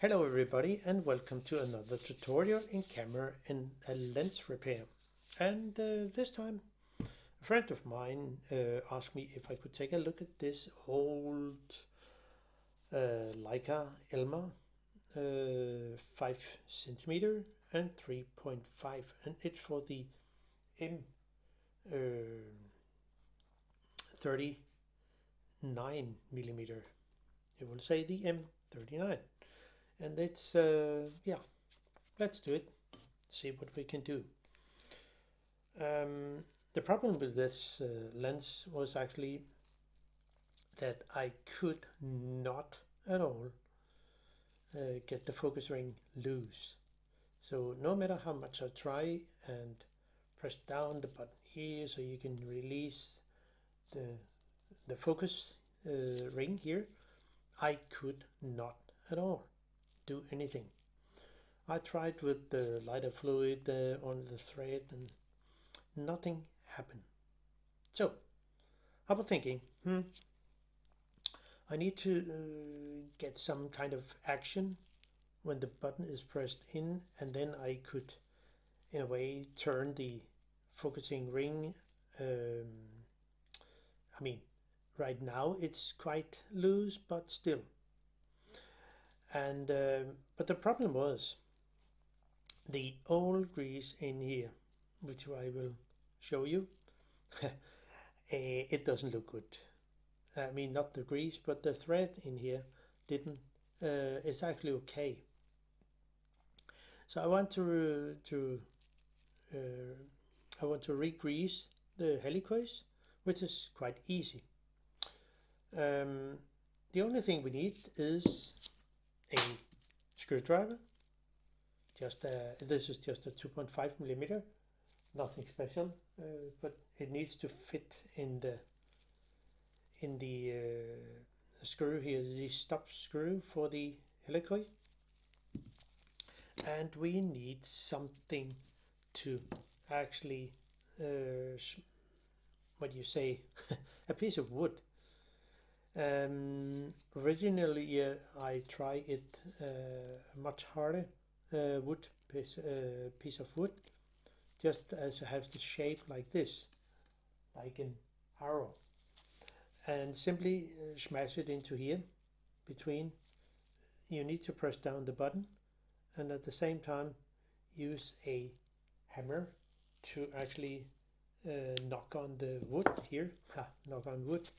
Hello everybody and welcome to another tutorial in camera and lens repair. And this time a friend of mine asked me if I could take a look at this old Leica Elmar 5 centimeter and 3.5, and it's for the M39 millimeter. You will say the M39. And it's, yeah, let's do it, see what we can do. The problem with this lens was actually that I could not at all get the focus ring loose. So no matter how much I try and press down the button here so you can release the focus ring here, I could not at all do anything. I tried with the lighter fluid on the thread and nothing happened. So I was thinking, I need to get some kind of action when the button is pressed in, and then I could in a way turn the focusing ring. I mean, right now it's quite loose, but still. And but the problem was the old grease in here, which I will show you. It doesn't look good. I mean, not the grease, but the thread in here didn't. It's actually okay. So I want to re-grease the helicoids, which is quite easy. The only thing we need is a screwdriver. This is just a 2.5 millimeter, nothing special, but it needs to fit in the screw here, the stop screw for the helicoid. And we need something to actually, what do you say, a piece of wood. Originally I tried it much harder wood piece of wood, just as it has the shape like this, like an arrow, and simply smash it into here between. You need to press down the button and at the same time use a hammer to actually knock on the wood here. Knock on wood.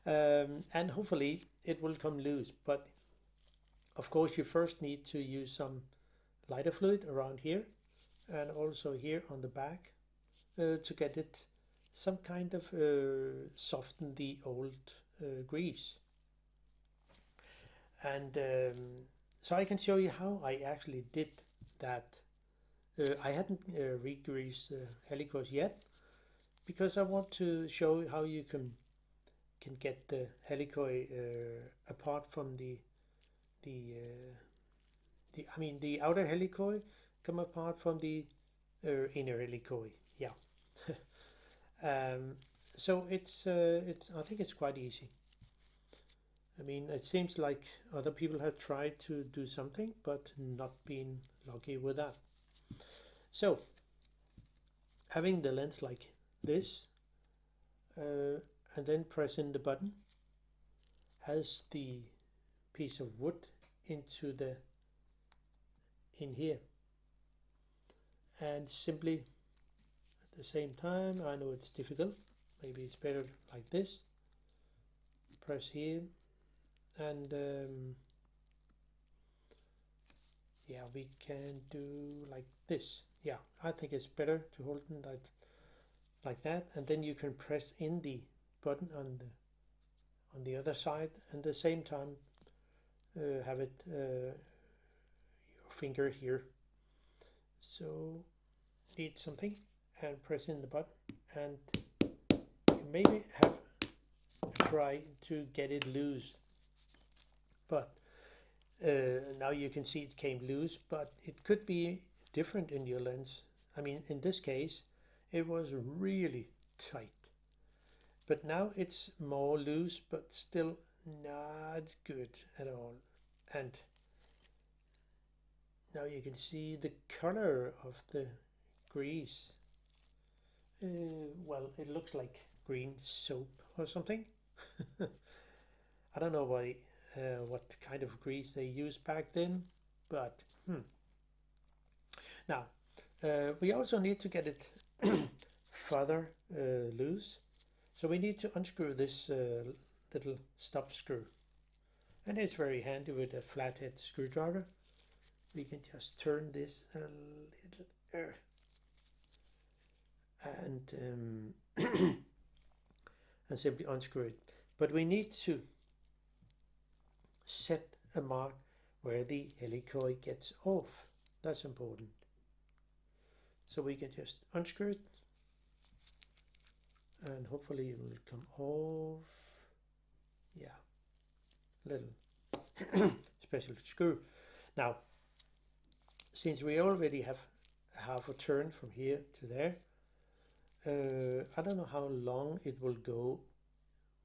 And hopefully it will come loose, but of course you first need to use some lighter fluid around here and also here on the back to get it some kind of soften the old grease. And so I can show you how I actually did that. I hadn't re-greased the helicoids yet because I want to show how you can get the helicoid apart from the outer helicoid come apart from the inner helicoid. Yeah. So it's I think it's quite easy. I mean, it seems like other people have tried to do something but not been lucky with that. So having the lens like this and then press in the button, has the piece of wood into in here, and simply at the same time, I know it's difficult, maybe it's better like this, press here, and yeah, we can do like this. Yeah, I think it's better to hold it like that, and then you can press in the button on the other side, and at the same time have it your finger here. So need something and press in the button, and you maybe have a try to get it loose. But now you can see it came loose, but it could be different in your lens. I mean, in this case it was really tight, but now it's more loose, but still not good at all. And now you can see the color of the grease. Well, it looks like green soap or something. I don't know why, what kind of grease they used back then, but Now, we also need to get it further loose. So we need to unscrew this little stop screw. And it's very handy with a flathead screwdriver. We can just turn this a little and and simply unscrew it. But we need to set a mark where the helicoid gets off. That's important. So we can just unscrew it and hopefully it will come off. Yeah, little special screw. Now, since we already have half a turn from here to there, I don't know how long it will go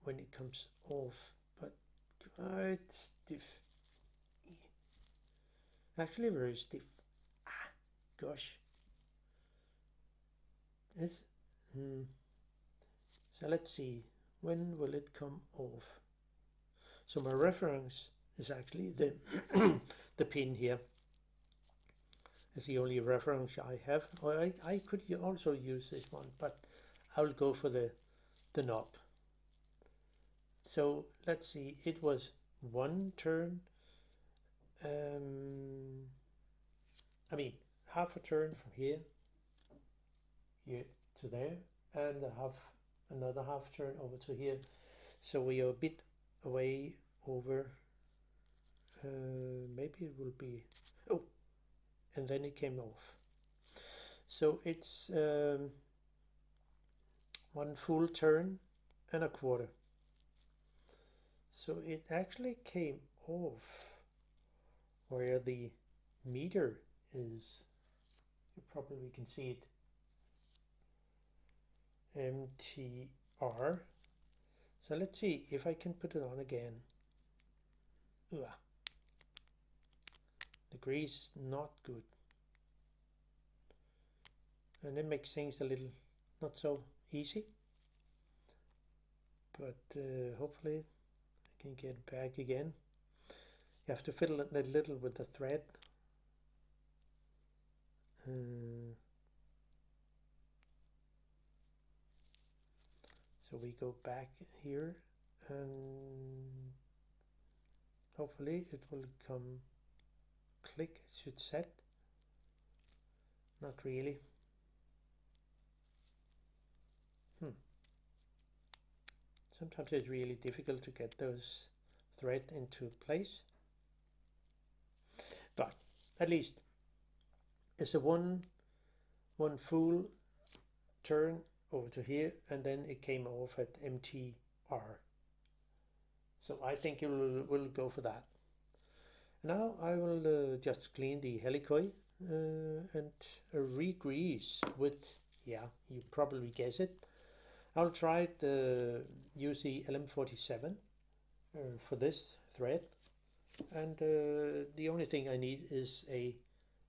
when it comes off, but quite stiff. Actually very stiff. Ah, gosh. It's, so let's see, when will it come off? So my reference is actually the the pin here. It's the only reference I have. Or I could also use this one, but I will go for the knob. So let's see, it was one turn. I mean, half a turn from here to there, and another half turn over to here. So we are a bit away over. Maybe it will be. Oh, and then it came off. So it's one full turn and a quarter. So it actually came off where the meter is. You probably can see it. MTR. So let's see if I can put it on again. Ugh. The grease is not good. And it makes things a little not so easy. But hopefully I can get it back again. You have to fiddle it a little with the thread. So we go back here and hopefully it will come click. It should set. Not really. Sometimes it's really difficult to get those thread into place. But at least it's a one full turn over to here, and then it came off at MTR. So I think it will go for that. Now I will just clean the helicoid and re-grease with, yeah, you probably guess it. I'll try to use the LM47 for this thread, and the only thing I need is a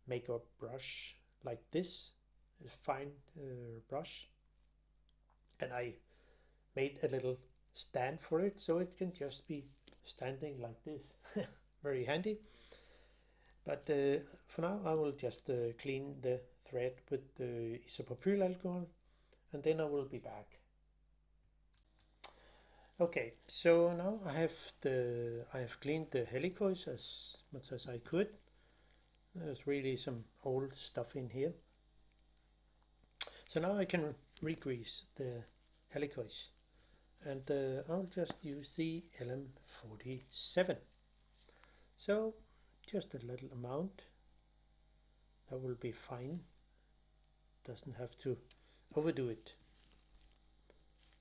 makeup brush like this, a fine brush, and I made a little stand for it so it can just be standing like this. Very handy. But for now I will just clean the thread with the isopropylalcohol, and then I will be back. Okay, so now I have cleaned the helicoids as much as I could. There's really some old stuff in here. So now I can re-grease the helicoids, and I'll just use the LM47. So just a little amount, that will be fine. Doesn't have to overdo it.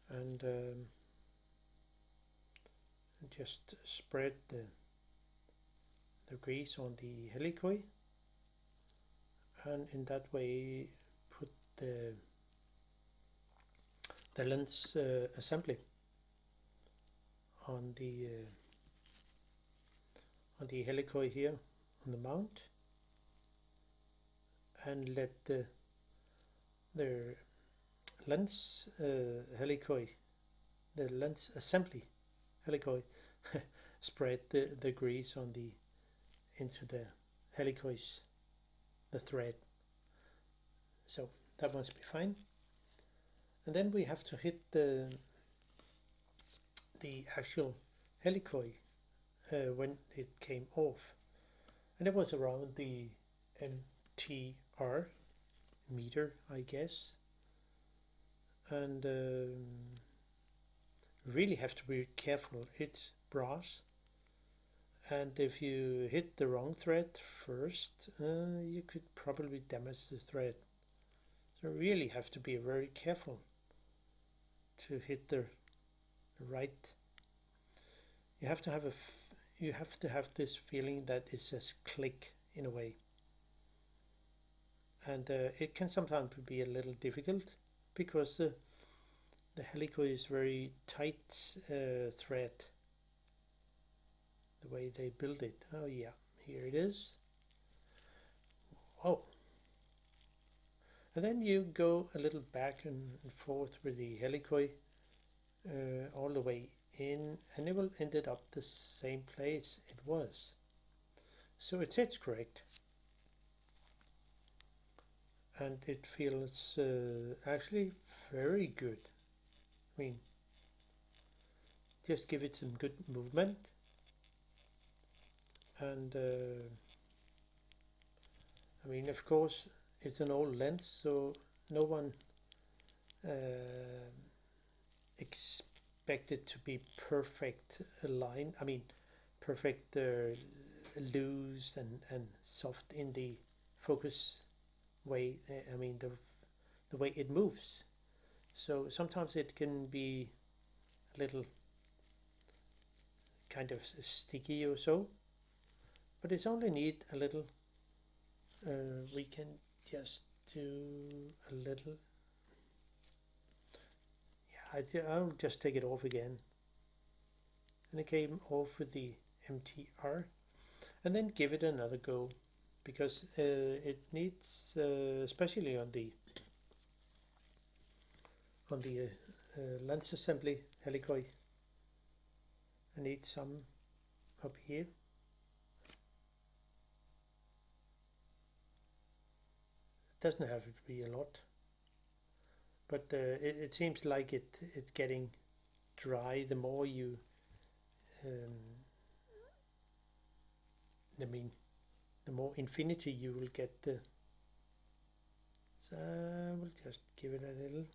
And just spread the grease on the helicoid, and in that way put the lens assembly on on the helicoid here on the mount, and let the lens helicoid, the lens assembly helicoid spread the grease on the into the helicoids, the thread. So that must be fine. And then we have to hit the actual helicoid when it came off, and it was around the MTR meter, I guess. And really have to be careful. It's brass, and if you hit the wrong thread first, you could probably damage the thread. So really have to be very careful to hit the right. You have to have this feeling that it says click in a way, and it can sometimes be a little difficult because the helicoid is very tight thread, the way they build it. Oh yeah, here it is. Oh, and then you go a little back and forth with the helicoid all the way in, and it will end up the same place it was. So it sits correct, and it feels actually very good. I mean, just give it some good movement, and I mean, of course, it's an old lens, so no one expected to be perfect aligned. I mean, perfect loose and soft in the focus way. I mean, the way it moves. So sometimes it can be a little kind of sticky or so, but it's only need a little. We can just do a little. Yeah, I'll just take it off again, and it came off with the MTR, and then give it another go, because it needs, especially on the lens assembly helicoid, I need some up here. It doesn't have to be a lot, but it seems like it's getting dry the more you I mean, the more infinity you will get the. So we'll just give it a little.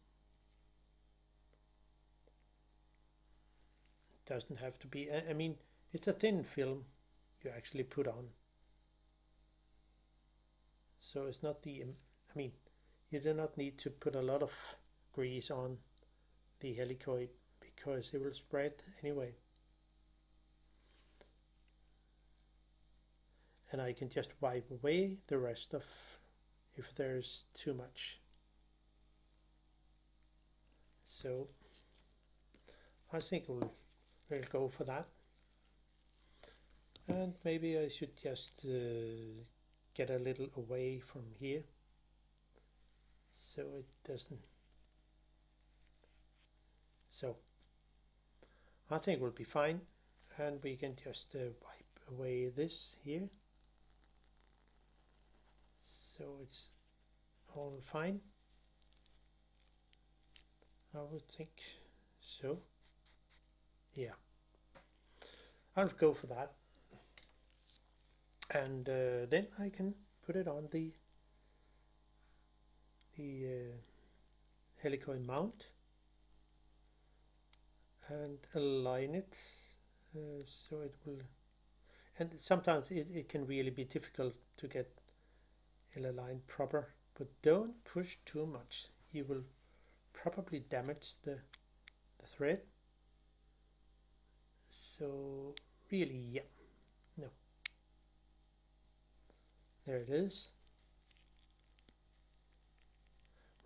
It doesn't have to be, I mean, it's a thin film you actually put on, so it's not the, I mean, you do not need to put a lot of grease on the helicoid because it will spread anyway. And I can just wipe away the rest of if there's too much. So I think we'll go for that. And maybe I should just get a little away from here so it doesn't. So I think we'll be fine, and we can just wipe away this here. So it's all fine. I would think so. Yeah, I'll go for that, and then I can put it on the helicoid mount and align it so it will. And sometimes it can really be difficult to get it aligned proper, but don't push too much. You will probably damage the thread. So really, yeah, no. There it is.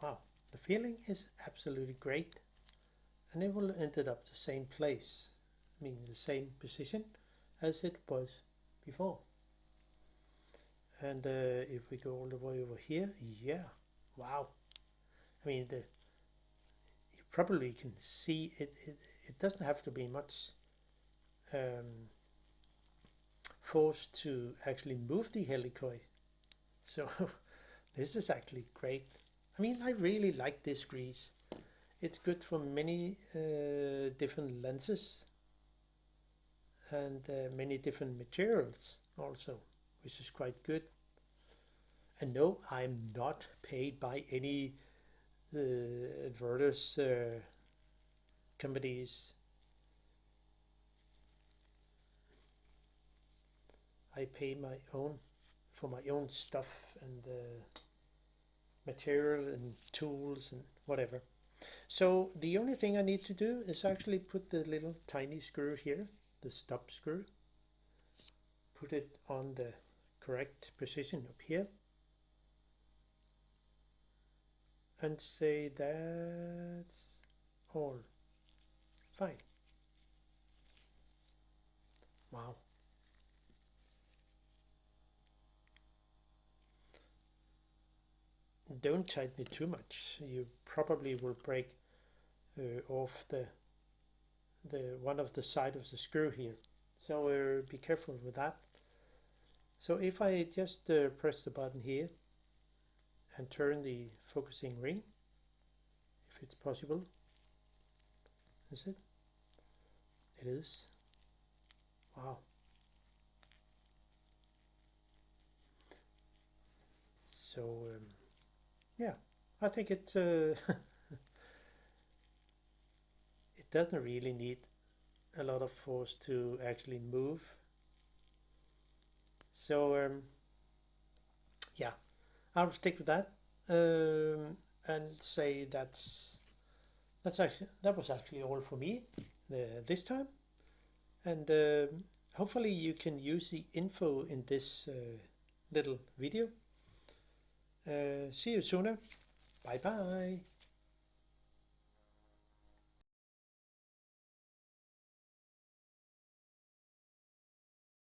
Wow, the feeling is absolutely great, and it will end up the same place, I mean the same position as it was before. And if we go all the way over here, yeah, wow. I mean, you probably can see it doesn't have to be much force to actually move the helicoid. So this is actually great. I mean, I really like this grease. It's good for many different lenses and many different materials also, which is quite good. And no, I'm not paid by any advertise companies. I pay my own for my own stuff and material and tools and whatever. So the only thing I need to do is actually put the little tiny screw here, the stop screw, put it on the correct position up here, and say that's all fine. Wow. Don't tighten it too much. You probably will break off the one of the side of the screw here. So be careful with that. So if I just press the button here and turn the focusing ring, if it's possible, is it? It is. Wow. So yeah, I think it it doesn't really need a lot of force to actually move. So yeah, I'll stick with that and say that was actually all for me this time, and hopefully you can use the info in this little video. See you sooner. Bye bye.